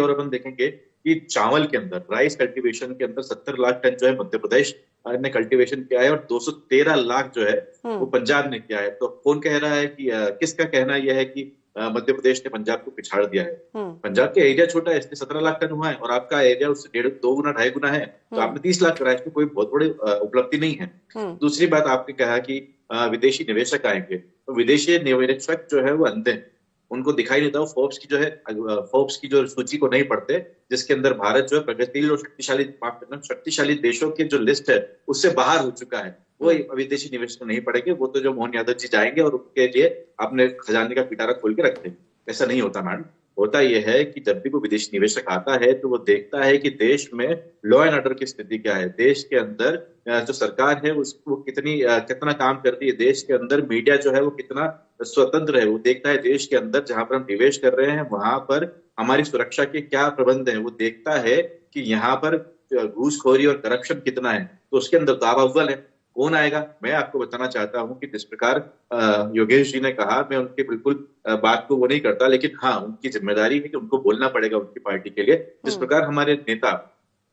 और अपन देखेंगे कि चावल के अंदर, राइस कल्टीवेशन के अंदर 70 लाख टन जो है मध्य प्रदेश ने कल्टीवेशन किया है और 213 लाख जो है वो पंजाब ने किया है। तो कौन कह रहा है कि किसका कहना यह है कि मध्य प्रदेश ने पंजाब को पिछाड़ दिया है? पंजाब का एरिया छोटा है, इसलिए 17 लाख टन हुआ है और आपका एरिया उससे 2 गुना 2.5 गुना है, तो आपने 30 लाख करा, इसमें कोई बहुत बड़ी उपलब्धि नहीं है। दूसरी बात आपने कहा कि विदेशी निवेशक आएंगे, तो विदेशी निवेशक जो है वो अंधे हैं, उनको दिखाई नहीं देता। फोर्ब्स की जो है, फोर्ब्स की जो सूची को नहीं पढ़ते, जिसके अंदर भारत जो है प्रगतिशील और शक्तिशाली देशों की जो लिस्ट है उससे बाहर हो चुका है। वो विदेशी निवेश को नहीं पड़ेंगे, वो तो जो मोहन यादव जी जाएंगे और उनके लिए अपने खजाने का पिटारा खोल के रखते हैं। ऐसा नहीं होता मैडम। होता यह है कि जब भी कोई विदेशी निवेशक आता है तो वो देखता है कि देश में लॉ एंड ऑर्डर की स्थिति क्या है, देश के अंदर जो सरकार है उसको कितना काम करती है, देश के अंदर मीडिया जो है वो कितना स्वतंत्र है, वो देखता है देश के अंदर जहां पर हम निवेश कर रहे हैं वहां पर हमारी सुरक्षा के क्या प्रबंध है, वो देखता है कि यहाँ पर घूसखोरी और करप्शन कितना है, तो उसके अंदर दावा अव्वल है। कौन आएगा? मैं आपको बताना चाहता हूं कि जिस प्रकार योगेश जी ने कहा, मैं उनके बिल्कुल बात को वो नहीं करता, लेकिन हाँ उनकी जिम्मेदारी है कि उनको बोलना पड़ेगा उनकी पार्टी के लिए। जिस प्रकार हमारे नेता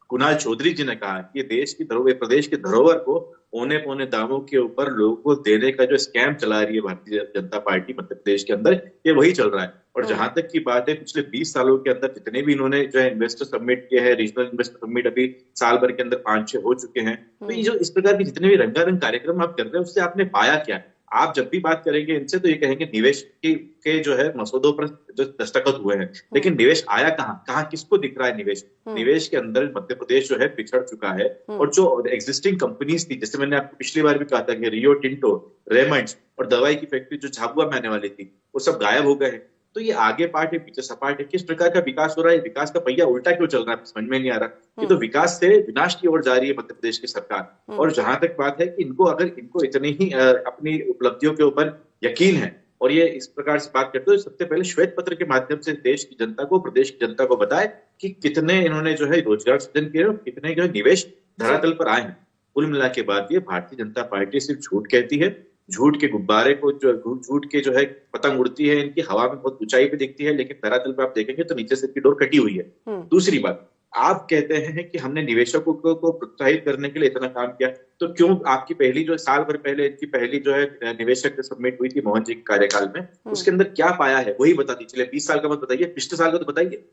कुणाल चौधरी जी ने कहा कि देश की धरोहर, प्रदेश की धरोहर को औने पौने दामों के ऊपर लोगों को देने का जो स्कैम चला रही है भारतीय जनता पार्टी मध्य प्रदेश के अंदर, ये वही चल रहा है। और जहां तक की बात है, पिछले 20 सालों के अंदर जितने भी इन्होंने जो है इन्वेस्टर सबमिट किए हैं, रीजनल इन्वेस्टर सबमिट अभी साल भर के अंदर 5-6 हो चुके हैं। तो ये जो इस प्रकार के जितने भी रंगारंग कार्यक्रम आप कर रहे हैं उससे आपने पाया क्या? आप जब भी बात करेंगे इनसे तो ये कहेंगे निवेश के जो है मसौदों पर जो दस्तखत हुए हैं, लेकिन निवेश आया कहाँ किसको दिख रहा है निवेश? निवेश के अंदर मध्य प्रदेश जो है पिछड़ चुका है। और जो एग्जिस्टिंग कंपनीज थी, जैसे मैंने आपको पिछली बार भी कहा था कि रियो टिंटो, रेमंड्स और दवाई की फैक्ट्री जो झाबुआ में आने वाली थी वो सब गायब हो गए हैं। तो ये आगे पार्ट है पीछे सपाट है, किस प्रकार का विकास हो रहा है? विकास का पहिया उल्टा क्यों चल रहा है समझ में नहीं आ रहा। ये तो विकास से विनाश की ओर जा रही है मध्य प्रदेश की सरकार। और जहां तक बात है कि इनको इतनी ही अपनी उपलब्धियों के ऊपर यकीन है और ये इस प्रकार से बात करते हो, सबसे पहले श्वेत पत्र के माध्यम से देश की जनता को, प्रदेश की जनता को बताए कि कितने इन्होंने जो है रोजगार सृजन किए और कितने जो है निवेश धरातल पर आए हैं। कुल मिला के बाद ये भारतीय जनता पार्टी सिर्फ झूठ कहती है, झूठ के गुब्बारे को झूठ के जो है पतंग उड़ती है, इनकी हवा में बहुत ऊंचाई पे दिखती है, लेकिन धरातल पे आप देखेंगे तो नीचे से इसकी डोर कटी हुई है। दूसरी बात, आप कहते हैं कि हमने निवेशकों को प्रोत्साहित करने के लिए इतना काम किया, तो क्यों आपकी पहली जो साल भर पहले इनकी पहली जो है निवेशक सबमिट हुई थी मोहन जी के कार्यकाल में, उसके अंदर क्या पाया है वही बता दीजिए। 20 साल का मत बताइए, पिछले साल का तो बताइए।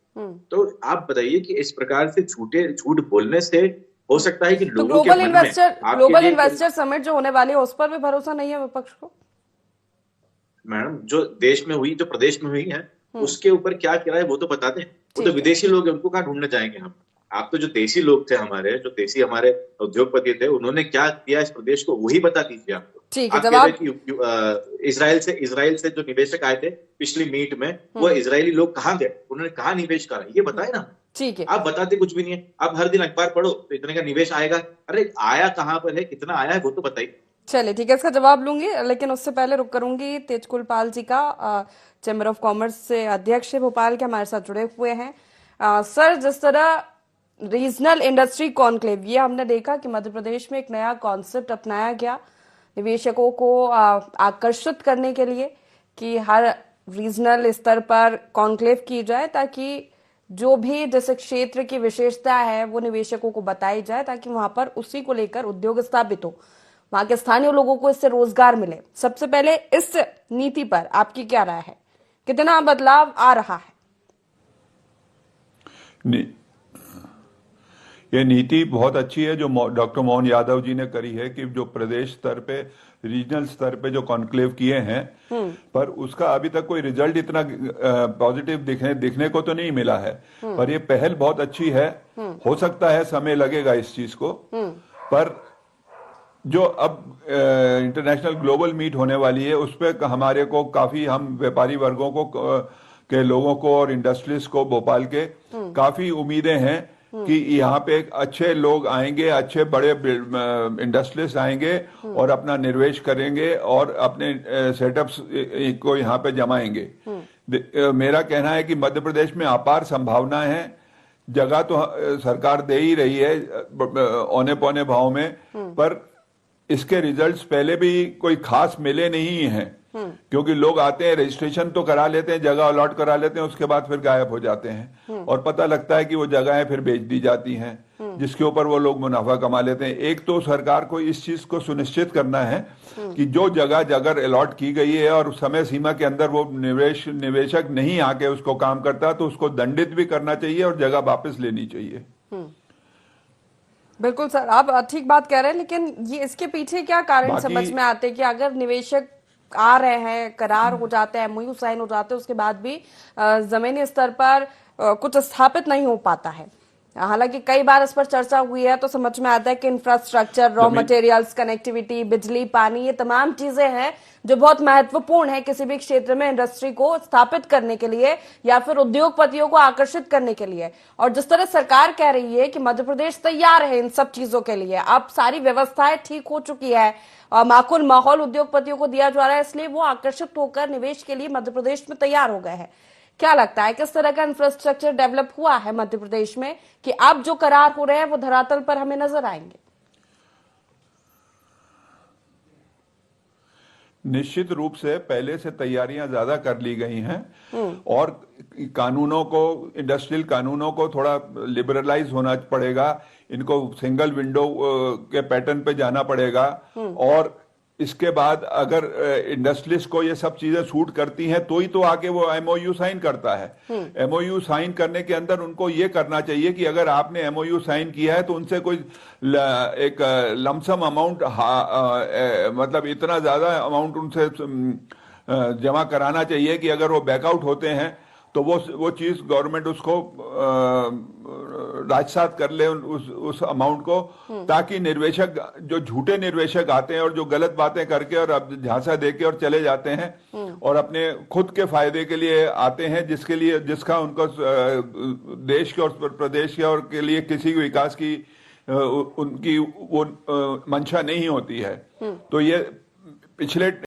तो आप बताइए कि इस प्रकार से झूठ बोलने से हो सकता है कि तो लोगों के मन में ग्लोबल इन्वेस्टर समिट जो होने वाली है उस पर भी भरोसा नहीं है विपक्ष को? मैडम, जो देश में हुई, जो प्रदेश में हुई है, उसके ऊपर क्या किया है वो तो बता दें। वो तो विदेशी लोग हैं, उनको कहाँ ढूंढने जाएंगे हम? आप तो जो देसी लोग थे हमारे, जो देसी हमारे उद्योगपति थे, उन्होंने क्या किया इस प्रदेश को वही बता दीजिए आपको। ठीक है, आप कह रहे हैं कि इजराइल से जो निवेशक आए थे पिछली मीट में, वो इजरायली लोग कहाँ गए, उन्होंने कहाँ निवेश करा, ये बताए ना। ठीक है, आप बताते कुछ भी नहीं है। आप हर दिन अखबार पढ़ो तो इतने का निवेश आएगा, अरे आया कहाँ पर है, कितना आया है वो तो बताइए। चलिए ठीक है, इसका जवाब लूंगी, लेकिन उससे पहले रुक करूंगी तेजकुल पाल जी का, चैम्बर ऑफ कॉमर्स से अध्यक्ष है भोपाल के, हमारे साथ जुड़े हुए हैं। सर, जिस तरह रीजनल इंडस्ट्री कॉन्क्लेव, ये हमने देखा कि मध्य प्रदेश में एक नया कॉन्सेप्ट अपनाया गया निवेशकों को आकर्षित करने के लिए कि हर रीजनल स्तर पर कॉन्क्लेव की जाए, ताकि जो भी जैसे क्षेत्र की विशेषता है वो निवेशकों को बताई जाए, ताकि वहां पर उसी को लेकर उद्योग स्थापित हो, वहां के स्थानीय लोगों को इससे रोजगार मिले। सबसे पहले इस नीति पर आपकी क्या राय है, कितना बदलाव आ रहा है? ये नीति बहुत अच्छी है जो डॉक्टर मोहन यादव जी ने करी है कि जो प्रदेश स्तर पे, रीजनल स्तर पे जो कॉन्क्लेव किए हैं, पर उसका अभी तक कोई रिजल्ट इतना पॉजिटिव दिखने को तो नहीं मिला है। पर ये पहल बहुत अच्छी है। हो सकता है समय लगेगा इस चीज को, पर जो अब इंटरनेशनल ग्लोबल मीट होने वाली है उस पर हमारे को काफी, हम व्यापारी वर्गों को के लोगों को और इंडस्ट्रीज को भोपाल के काफी उम्मीदें हैं कि यहाँ पे अच्छे लोग आएंगे, अच्छे बड़े इंडस्ट्रीज आएंगे और अपना निवेश करेंगे और अपने सेटअप्स को यहाँ पे जमाएंगे। मेरा कहना है कि मध्य प्रदेश में अपार संभावनाएं हैं। जगह तो सरकार दे ही रही है औने पौने भाव में, पर इसके रिजल्ट्स पहले भी कोई खास मिले नहीं हैं। क्योंकि लोग आते हैं, रजिस्ट्रेशन तो करा लेते हैं, जगह अलॉट करा लेते हैं, उसके बाद फिर गायब हो जाते हैं और पता लगता है कि वो जगहें फिर बेच दी जाती हैं, जिसके ऊपर वो लोग मुनाफा कमा लेते हैं। एक तो सरकार को इस चीज को सुनिश्चित करना है कि जो जगह अगर अलॉट की गई है और समय सीमा के अंदर वो निवेशक नहीं आके उसको काम करता तो उसको दंडित भी करना चाहिए और जगह वापस लेनी चाहिए। बिल्कुल सर, आप ठीक बात कह रहे हैं, लेकिन ये इसके पीछे क्या कारण समझ में आते हैं कि अगर निवेशक आ रहे हैं, करार हो जाते हैं, एमओयू साइन हो जाते हैं, उसके बाद भी जमीनी स्तर पर कुछ स्थापित नहीं हो पाता है। हालांकि कई बार इस पर चर्चा हुई है तो समझ में आता है कि इंफ्रास्ट्रक्चर, रॉ मटेरियल्स, कनेक्टिविटी, बिजली, पानी, ये तमाम चीजें हैं जो बहुत महत्वपूर्ण है किसी भी क्षेत्र में इंडस्ट्री को स्थापित करने के लिए या फिर उद्योगपतियों को आकर्षित करने के लिए। और जिस तरह सरकार कह रही है कि मध्य प्रदेश तैयार है इन सब चीजों के लिए, अब सारी व्यवस्थाएं ठीक हो चुकी है और माकूल माहौल उद्योगपतियों को दिया जा रहा है, इसलिए वो आकर्षित होकर निवेश के लिए मध्य प्रदेश में तैयार हो गए हैं। क्या लगता है किस तरह का इंफ्रास्ट्रक्चर डेवलप हुआ है मध्य प्रदेश में कि अब जो करार हो रहे हैं वो धरातल पर हमें नजर आएंगे? निश्चित रूप से पहले से तैयारियां ज्यादा कर ली गई हैं और कानूनों को, इंडस्ट्रियल कानूनों को थोड़ा लिबरलाइज होना पड़ेगा, इनको सिंगल विंडो के पैटर्न पे जाना पड़ेगा और इसके बाद अगर इंडस्ट्रियलिस्ट को ये सब चीजें सूट करती हैं तो ही तो आके वो एमओयू साइन करता है। एमओयू साइन करने के अंदर उनको ये करना चाहिए कि अगर आपने एमओयू साइन किया है तो उनसे कोई एक लमसम अमाउंट, मतलब इतना ज्यादा अमाउंट उनसे जमा कराना चाहिए कि अगर वो बैकआउट होते हैं तो वो चीज गवर्नमेंट उसको राजसात कर ले उस अमाउंट को, ताकि निर्वेशक, जो झूठे निर्वेशक आते हैं और जो गलत बातें करके और अब झांसा देके और चले जाते हैं और अपने खुद के फायदे के लिए आते हैं, जिसका उनको देश के और प्रदेश के और के लिए किसी विकास की उनकी वो मंशा नहीं होती है। तो ये पिछले